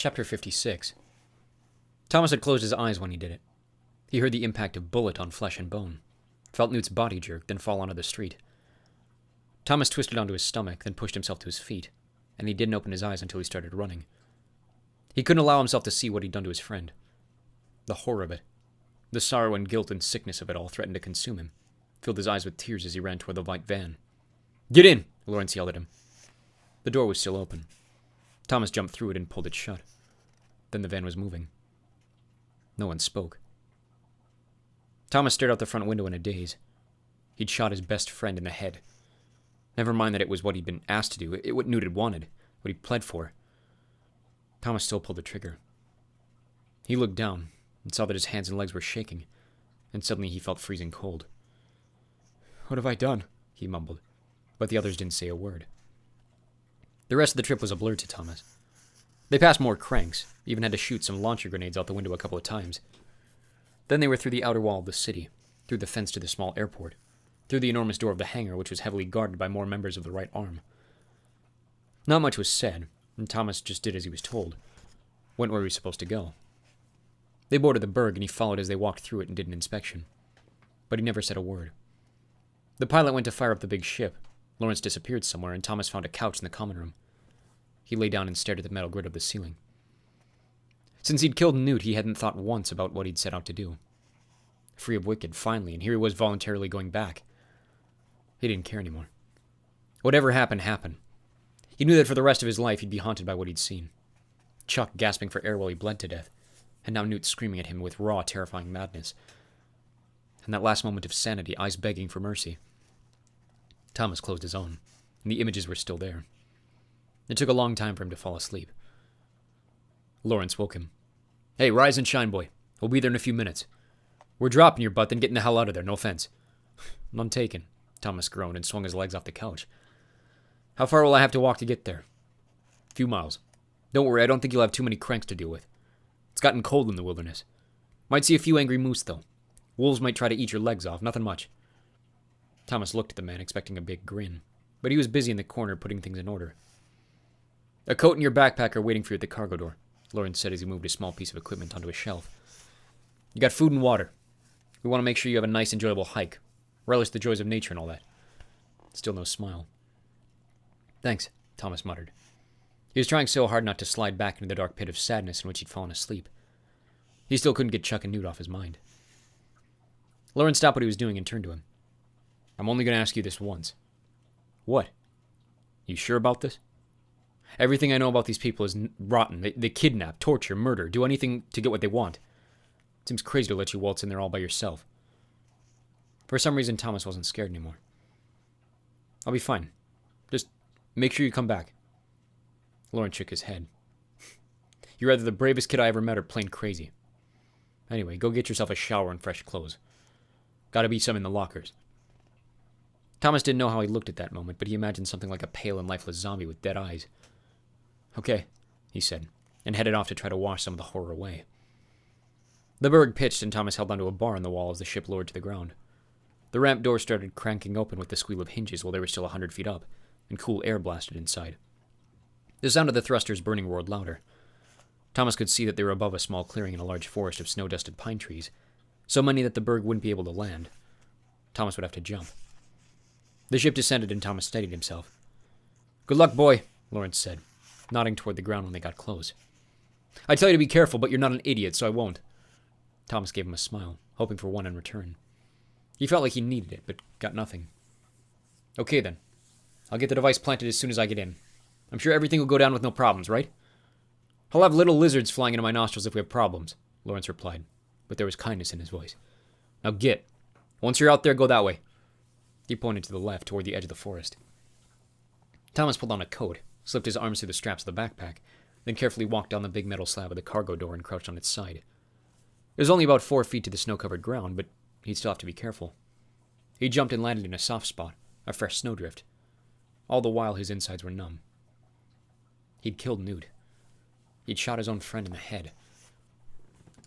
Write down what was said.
Chapter 56. Thomas had closed his eyes when he did it. He heard the impact of bullet on flesh and bone, felt Newt's body jerk, then fall onto the street. Thomas twisted onto his stomach, then pushed himself to his feet, and he didn't open his eyes until he started running. He couldn't allow himself to see what he'd done to his friend. The horror of it, the sorrow and guilt and sickness of it all threatened to consume him, filled his eyes with tears as he ran toward the white van. "Get in!" Lawrence yelled at him. The door was still open. Thomas jumped through it and pulled it shut. Then the van was moving. No one spoke. Thomas stared out the front window in a daze. He'd shot his best friend in the head. Never mind that it was what he'd been asked to do. It what Newt had wanted, what he'd pled for. Thomas still pulled the trigger. He looked down and saw that his hands and legs were shaking, and suddenly he felt freezing cold. "What have I done?" he mumbled, but the others didn't say a word. The rest of the trip was a blur to Thomas. They passed more cranks, even had to shoot some launcher grenades out the window a couple of times. Then they were through the outer wall of the city, through the fence to the small airport, through the enormous door of the hangar, which was heavily guarded by more members of the Right Arm. Not much was said, and Thomas just did as he was told. Went where he was supposed to go. They boarded the Berg, and he followed as they walked through it and did an inspection. But he never said a word. The pilot went to fire up the big ship. Lawrence disappeared somewhere, and Thomas found a couch in the common room. He lay down and stared at the metal grid of the ceiling. Since he'd killed Newt, he hadn't thought once about what he'd set out to do. Free of Wicked, finally, and here he was voluntarily going back. He didn't care anymore. Whatever happened, happened. He knew that for the rest of his life he'd be haunted by what he'd seen. Chuck gasping for air while he bled to death, and now Newt screaming at him with raw, terrifying madness. And that last moment of sanity, eyes begging for mercy. Thomas closed his own, and the images were still there. It took a long time for him to fall asleep. Lawrence woke him. "Hey, rise and shine, boy. We'll be there in a few minutes. We're dropping your butt, then getting the hell out of there, no offense." "None taken," Thomas groaned and swung his legs off the couch. "How far will I have to walk to get there?" "A few miles. Don't worry, I don't think you'll have too many cranks to deal with. It's gotten cold in the wilderness. Might see a few angry moose, though. Wolves might try to eat your legs off, nothing much." Thomas looked at the man, expecting a big grin, but he was busy in the corner putting things in order. "A coat and your backpack are waiting for you at the cargo door," Lawrence said as he moved a small piece of equipment onto a shelf. "You got food and water. We want to make sure you have a nice, enjoyable hike. Relish the joys of nature and all that." Still no smile. "Thanks," Thomas muttered. He was trying so hard not to slide back into the dark pit of sadness in which he'd fallen asleep. He still couldn't get Chuck and Newt off his mind. Lawrence stopped what he was doing and turned to him. "I'm only going to ask you this once." "What?" "You sure about this? Everything I know about these people is rotten. They kidnap, torture, murder, do anything to get what they want. It seems crazy to let you waltz in there all by yourself." For some reason, Thomas wasn't scared anymore. "I'll be fine. Just make sure you come back." Lawrence shook his head. "You're either the bravest kid I ever met or plain crazy. Anyway, go get yourself a shower and fresh clothes. Gotta be some in the lockers." Thomas didn't know how he looked at that moment, but he imagined something like a pale and lifeless zombie with dead eyes. "Okay," he said, and headed off to try to wash some of the horror away. The Berg pitched, and Thomas held onto a bar on the wall as the ship lowered to the ground. The ramp door started cranking open with the squeal of hinges while they were still 100 feet up, and cool air blasted inside. The sound of the thrusters burning roared louder. Thomas could see that they were above a small clearing in a large forest of snow-dusted pine trees, so many that the Berg wouldn't be able to land. Thomas would have to jump. The ship descended and Thomas steadied himself. "Good luck, boy," Lawrence said, nodding toward the ground when they got close. "I tell you to be careful, but you're not an idiot, so I won't." Thomas gave him a smile, hoping for one in return. He felt like he needed it, but got nothing. "Okay, then. I'll get the device planted as soon as I get in. I'm sure everything will go down with no problems, right?" "I'll have little lizards flying into my nostrils if we have problems," Lawrence replied, but there was kindness in his voice. "Now get. Once you're out there, go that way." He pointed to the left, toward the edge of the forest. Thomas pulled on a coat, slipped his arms through the straps of the backpack, then carefully walked down the big metal slab of the cargo door and crouched on its side. It was only about 4 feet to the snow-covered ground, but he'd still have to be careful. He jumped and landed in a soft spot, a fresh snowdrift. All the while, his insides were numb. He'd killed Newt. He'd shot his own friend in the head.